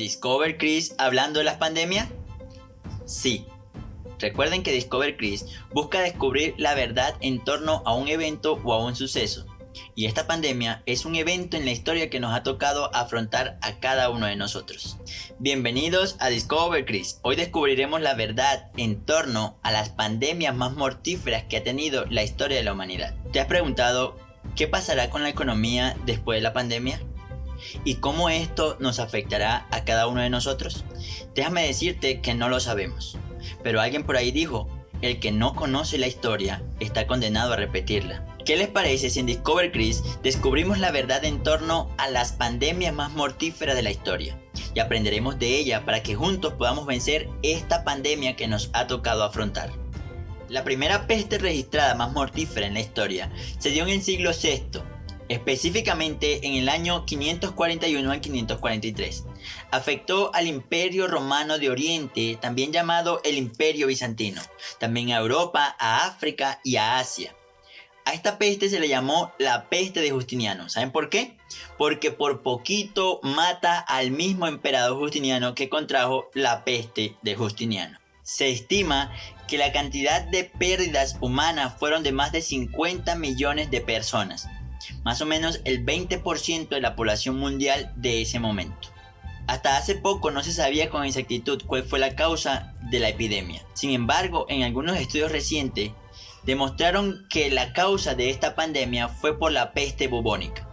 ¿Discover Chris hablando de las pandemias? Sí. Recuerden que Discover Chris busca descubrir la verdad en torno a un evento o a un suceso. Y esta pandemia es un evento en la historia que nos ha tocado afrontar a cada uno de nosotros. Bienvenidos a Discover Chris. Hoy descubriremos la verdad en torno a las pandemias más mortíferas que ha tenido la historia de la humanidad. ¿Te has preguntado qué pasará con la economía después de la pandemia? ¿Y cómo esto nos afectará a cada uno de nosotros? Déjame decirte que no lo sabemos. Pero alguien por ahí dijo, el que no conoce la historia está condenado a repetirla. ¿Qué les parece si en Discover Chris descubrimos la verdad en torno a las pandemias más mortíferas de la historia? Y aprenderemos de ella para que juntos podamos vencer esta pandemia que nos ha tocado afrontar. La primera peste registrada más mortífera en la historia se dio en el siglo VI, específicamente en el año 541 al 543. Afectó al Imperio Romano de Oriente, también llamado el Imperio Bizantino, también a Europa, a África y a Asia. A esta peste se le llamó la peste de Justiniano. ¿Saben por qué? Porque por poquito mata al mismo emperador Justiniano que contrajo la peste de Justiniano. Se estima que la cantidad de pérdidas humanas fueron de más de 50 millones de personas, más o menos el 20% de la población mundial de ese momento. Hasta hace poco no se sabía con exactitud cuál fue la causa de la epidemia. Sin embargo, en algunos estudios recientes demostraron que la causa de esta pandemia fue por la peste bubónica.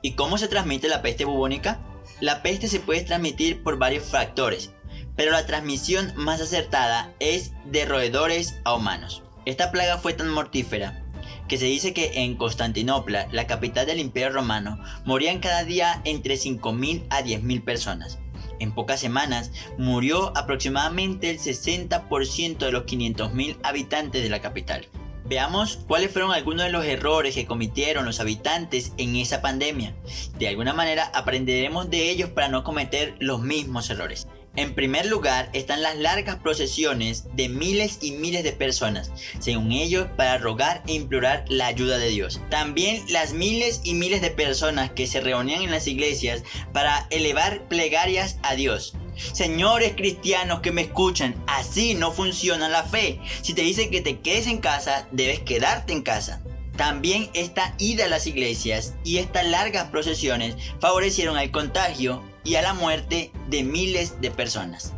¿Y cómo se transmite la peste bubónica? La peste se puede transmitir por varios factores, pero la transmisión más acertada es de roedores a humanos. Esta plaga fue tan mortífera que se dice que en Constantinopla, la capital del Imperio Romano, morían cada día entre 5.000 a 10.000 personas. En pocas semanas murió aproximadamente el 60% de los 500.000 habitantes de la capital. Veamos cuáles fueron algunos de los errores que cometieron los habitantes en esa pandemia. De alguna manera aprenderemos de ellos para no cometer los mismos errores. En primer lugar están las largas procesiones de miles y miles de personas, según ellos, para rogar e implorar la ayuda de Dios. También las miles y miles de personas que se reunían en las iglesias para elevar plegarias a Dios. Señores cristianos que me escuchan, así no funciona la fe. Si te dice que te quedes en casa, debes quedarte en casa. También esta ida a las iglesias y estas largas procesiones favorecieron al contagio y a la muerte de miles de personas.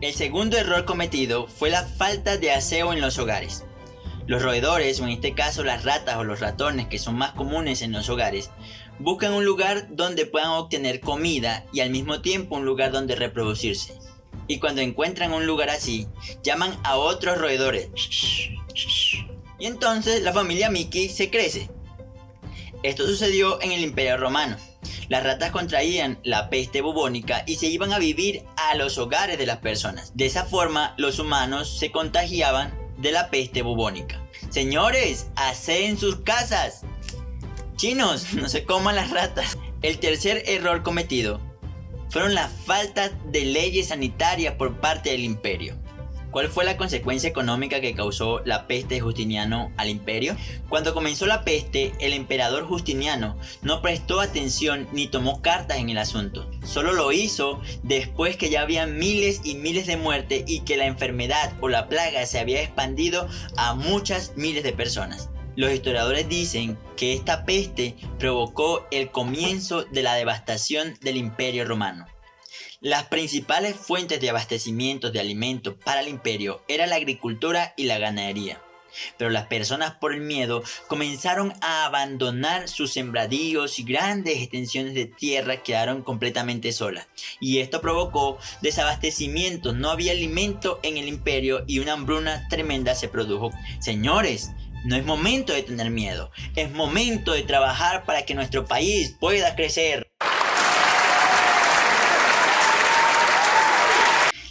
El segundo error cometido fue la falta de aseo en los hogares. Los roedores, o en este caso las ratas o los ratones, que son más comunes en los hogares, buscan un lugar donde puedan obtener comida y al mismo tiempo un lugar donde reproducirse. Y cuando encuentran un lugar así, llaman a otros roedores. Y entonces la familia Mickey se crece. Esto sucedió en el Imperio Romano. Las ratas contraían la peste bubónica y se iban a vivir a los hogares de las personas. De esa forma, los humanos se contagiaban de la peste bubónica. Señores, aseen sus casas. Chinos, no se coman las ratas. El tercer error cometido fueron las faltas de leyes sanitarias por parte del imperio. ¿Cuál fue la consecuencia económica que causó la peste de Justiniano al imperio? Cuando comenzó la peste, el emperador Justiniano no prestó atención ni tomó cartas en el asunto. Solo lo hizo después que ya había miles y miles de muertes y que la enfermedad o la plaga se había expandido a muchas miles de personas. Los historiadores dicen que esta peste provocó el comienzo de la devastación del Imperio Romano. Las principales fuentes de abastecimiento de alimentos para el imperio eran la agricultura y la ganadería. Pero las personas, por el miedo, comenzaron a abandonar sus sembradíos y grandes extensiones de tierra quedaron completamente solas. Y esto provocó desabastecimiento, no había alimento en el imperio y una hambruna tremenda se produjo. Señores, no es momento de tener miedo, es momento de trabajar para que nuestro país pueda crecer.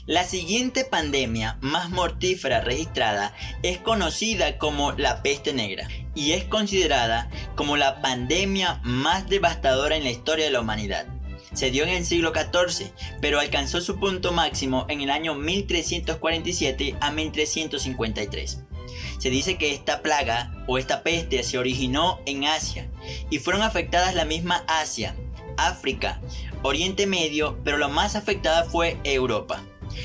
La siguiente pandemia más mortífera registrada es conocida como la peste negra y es considerada como la pandemia más devastadora en la historia de la humanidad. Se dio en el siglo XIV, pero alcanzó su punto máximo en el año 1347 a 1353. Se dice que esta plaga o esta peste se originó en Asia y fueron afectadas la misma Asia, África, Oriente Medio, pero la más afectada fue Europa.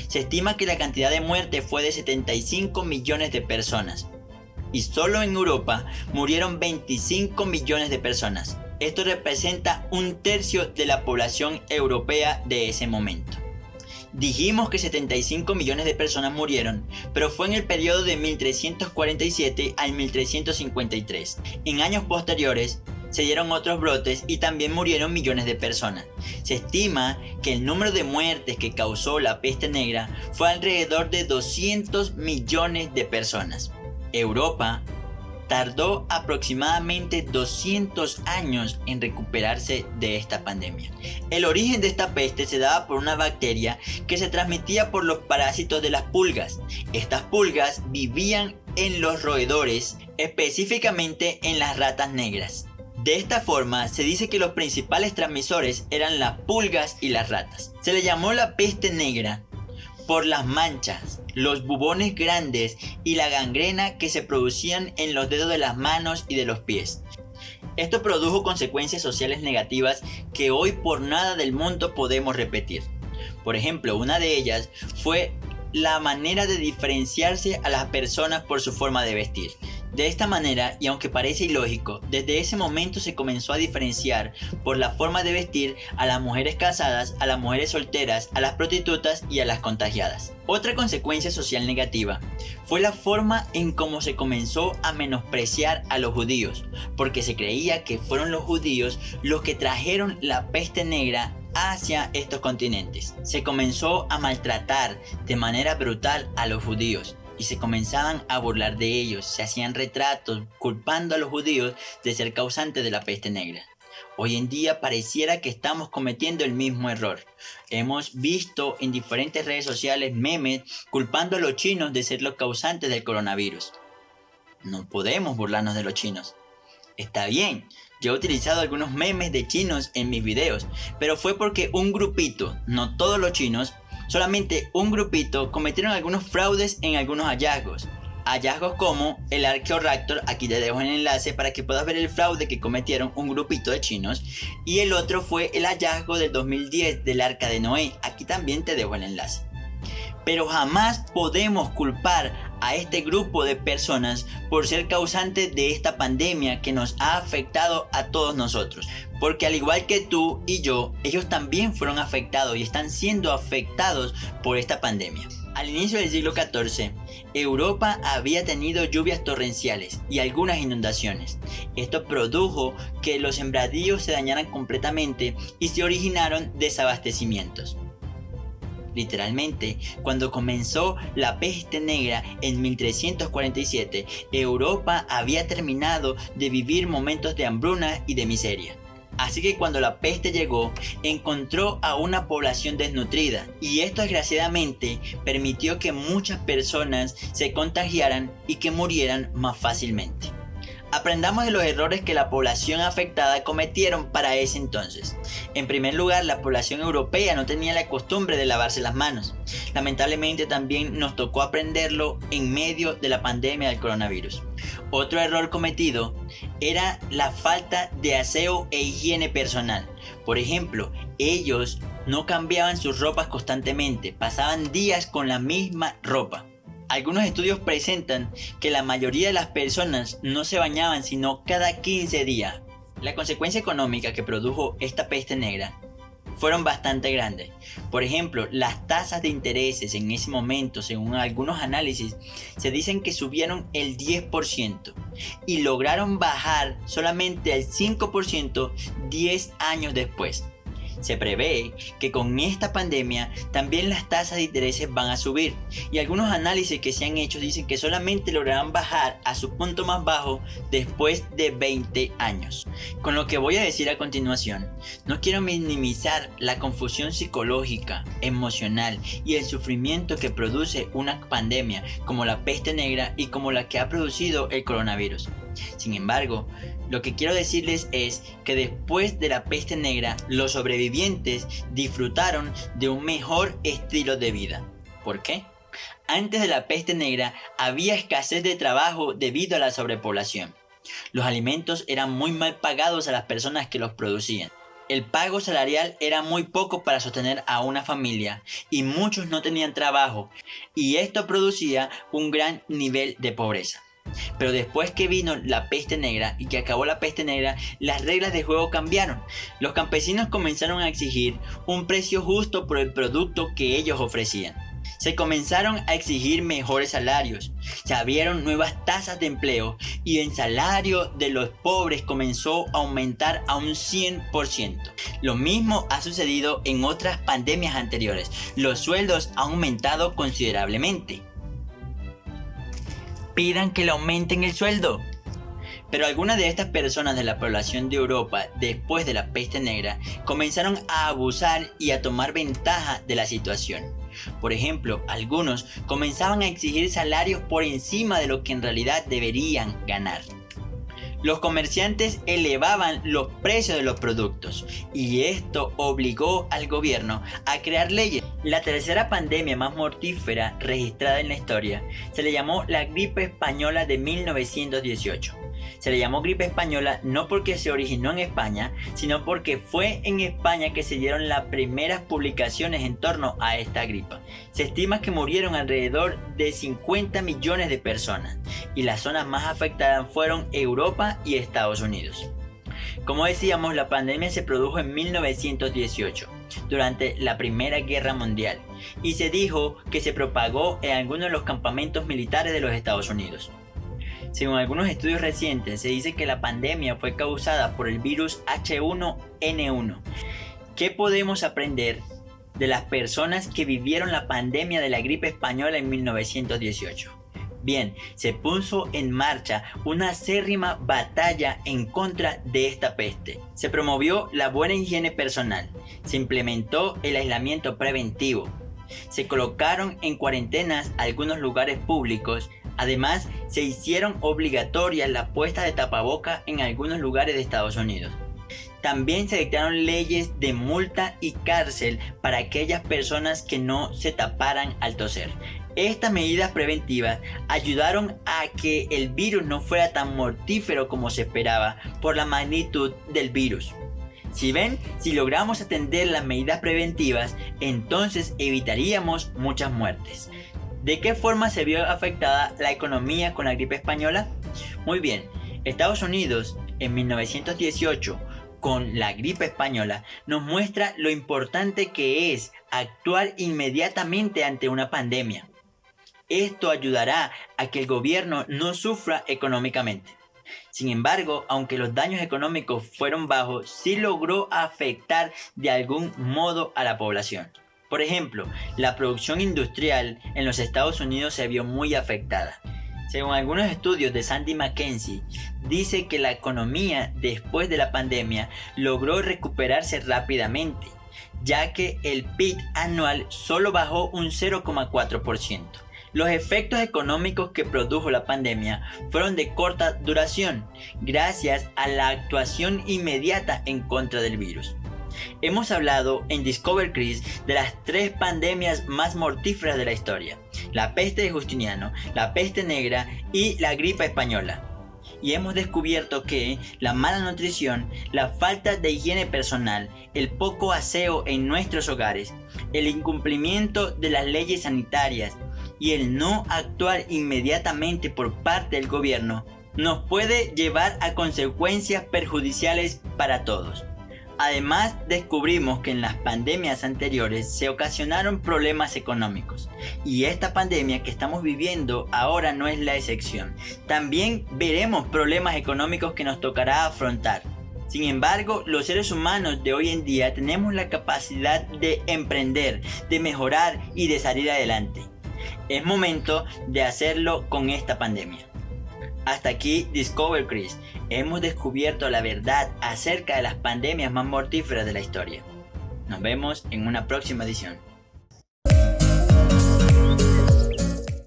Se estima que la cantidad de muertes fue de 75 millones de personas. Y solo en Europa murieron 25 millones de personas. Esto representa un tercio de la población europea de ese momento. Dijimos que 75 millones de personas murieron, pero fue en el periodo de 1347 al 1353. En años posteriores se dieron otros brotes y también murieron millones de personas. Se estima que el número de muertes que causó la peste negra fue alrededor de 200 millones de personas. Europa tardó aproximadamente 200 años en recuperarse de esta pandemia. El origen de esta peste se daba por una bacteria que se transmitía por los parásitos de las pulgas. Estas pulgas vivían en los roedores, específicamente en las ratas negras. De esta forma, se dice que los principales transmisores eran las pulgas y las ratas. Se le llamó la peste negra por las manchas, los bubones grandes y la gangrena que se producían en los dedos de las manos y de los pies. Esto produjo consecuencias sociales negativas que hoy por nada del mundo podemos repetir. Por ejemplo, una de ellas fue la manera de diferenciarse a las personas por su forma de vestir. De esta manera, y aunque parece ilógico, desde ese momento se comenzó a diferenciar por la forma de vestir a las mujeres casadas, a las mujeres solteras, a las prostitutas y a las contagiadas. Otra consecuencia social negativa fue la forma en cómo se comenzó a menospreciar a los judíos, porque se creía que fueron los judíos los que trajeron la peste negra hacia estos continentes. Se comenzó a maltratar de manera brutal a los judíos y se comenzaban a burlar de ellos, se hacían retratos culpando a los judíos de ser causantes de la peste negra. Hoy en día pareciera que estamos cometiendo el mismo error. Hemos visto en diferentes redes sociales memes culpando a los chinos de ser los causantes del coronavirus. No podemos burlarnos de los chinos. Está bien, yo he utilizado algunos memes de chinos en mis videos, pero fue porque un grupito, no todos los chinos, solamente un grupito cometieron algunos fraudes en algunos hallazgos. Hallazgos como el Archaeoraptor, aquí te dejo el enlace para que puedas ver el fraude que cometieron un grupito de chinos. Y el otro fue el hallazgo del 2010 del Arca de Noé, aquí también te dejo el enlace. Pero jamás podemos culpar a este grupo de personas por ser causantes de esta pandemia que nos ha afectado a todos nosotros. Porque al igual que tú y yo, ellos también fueron afectados y están siendo afectados por esta pandemia. Al inicio del siglo XIV, Europa había tenido lluvias torrenciales y algunas inundaciones. Esto produjo que los sembradíos se dañaran completamente y se originaron desabastecimientos. Literalmente, cuando comenzó la peste negra en 1347, Europa había terminado de vivir momentos de hambruna y de miseria. Así que cuando la peste llegó, encontró a una población desnutrida, y esto desgraciadamente permitió que muchas personas se contagiaran y que murieran más fácilmente. Aprendamos de los errores que la población afectada cometieron para ese entonces. En primer lugar, la población europea no tenía la costumbre de lavarse las manos. Lamentablemente también nos tocó aprenderlo en medio de la pandemia del coronavirus. Otro error cometido era la falta de aseo e higiene personal. Por ejemplo, ellos no cambiaban sus ropas constantemente, pasaban días con la misma ropa. Algunos estudios presentan que la mayoría de las personas no se bañaban sino cada 15 días. La consecuencia económica que produjo esta peste negra fueron bastante grandes. Por ejemplo, las tasas de intereses en ese momento, según algunos análisis, se dicen que subieron el 10% y lograron bajar solamente al 5% 10 años después. Se prevé que con esta pandemia también las tasas de intereses van a subir, y algunos análisis que se han hecho dicen que solamente lograrán bajar a su punto más bajo después de 20 años. Con lo que voy a decir a continuación, no quiero minimizar la confusión psicológica, emocional y el sufrimiento que produce una pandemia como la peste negra y como la que ha producido el coronavirus. Sin embargo, lo que quiero decirles es que después de la peste negra, los sobrevivientes disfrutaron de un mejor estilo de vida. ¿Por qué? Antes de la peste negra había escasez de trabajo debido a la sobrepoblación. Los alimentos eran muy mal pagados a las personas que los producían. El pago salarial era muy poco para sostener a una familia y muchos no tenían trabajo, y esto producía un gran nivel de pobreza. Pero después que vino la peste negra y que acabó la peste negra, las reglas de juego cambiaron. Los campesinos comenzaron a exigir un precio justo por el producto que ellos ofrecían. Se comenzaron a exigir mejores salarios, se abrieron nuevas tasas de empleo y el salario de los pobres comenzó a aumentar a un 100%. Lo mismo ha sucedido en otras pandemias anteriores. Los sueldos han aumentado considerablemente. Pidan que le aumenten el sueldo. Pero algunas de estas personas de la población de Europa, después de la peste negra, comenzaron a abusar y a tomar ventaja de la situación. Por ejemplo, algunos comenzaban a exigir salarios por encima de lo que en realidad deberían ganar. Los comerciantes elevaban los precios de los productos y esto obligó al gobierno a crear leyes. La tercera pandemia más mortífera registrada en la historia se le llamó la gripe española de 1918. Se le llamó gripe española no porque se originó en España, sino porque fue en España que se dieron las primeras publicaciones en torno a esta gripa. Se estima que murieron alrededor de 50 millones de personas y las zonas más afectadas fueron Europa y Estados Unidos. Como decíamos, la pandemia se produjo en 1918, durante la Primera Guerra Mundial, y se dijo que se propagó en algunos de los campamentos militares de los Estados Unidos. Según algunos estudios recientes, se dice que la pandemia fue causada por el virus H1N1. ¿Qué podemos aprender de las personas que vivieron la pandemia de la gripe española en 1918? Bien, se puso en marcha una acérrima batalla en contra de esta peste. Se promovió la buena higiene personal, se implementó el aislamiento preventivo, se colocaron en cuarentenas algunos lugares públicos. Además, se hicieron obligatorias las puestas de tapaboca en algunos lugares de Estados Unidos. También se dictaron leyes de multa y cárcel para aquellas personas que no se taparan al toser. Estas medidas preventivas ayudaron a que el virus no fuera tan mortífero como se esperaba por la magnitud del virus. Si logramos atender las medidas preventivas, entonces evitaríamos muchas muertes. ¿De qué forma se vio afectada la economía con la gripe española? Muy bien, Estados Unidos en 1918 con la gripe española nos muestra lo importante que es actuar inmediatamente ante una pandemia. Esto ayudará a que el gobierno no sufra económicamente. Sin embargo, aunque los daños económicos fueron bajos, sí logró afectar de algún modo a la población. Por ejemplo, la producción industrial en los Estados Unidos se vio muy afectada. Según algunos estudios de Sandy McKenzie, dice que la economía después de la pandemia logró recuperarse rápidamente, ya que el PIB anual solo bajó un 0,4%. Los efectos económicos que produjo la pandemia fueron de corta duración, gracias a la actuación inmediata en contra del virus. Hemos hablado en Discover Chris de las 3 pandemias más mortíferas de la historia: la peste de Justiniano, la peste negra y la gripe española. Y hemos descubierto que la mala nutrición, la falta de higiene personal, el poco aseo en nuestros hogares, el incumplimiento de las leyes sanitarias y el no actuar inmediatamente por parte del gobierno nos puede llevar a consecuencias perjudiciales para todos. Además, descubrimos que en las pandemias anteriores se ocasionaron problemas económicos y esta pandemia que estamos viviendo ahora no es la excepción. También veremos problemas económicos que nos tocará afrontar. Sin embargo, los seres humanos de hoy en día tenemos la capacidad de emprender, de mejorar y de salir adelante. Es momento de hacerlo con esta pandemia. Hasta aquí Discover Chris. Hemos descubierto la verdad acerca de las pandemias más mortíferas de la historia. Nos vemos en una próxima edición.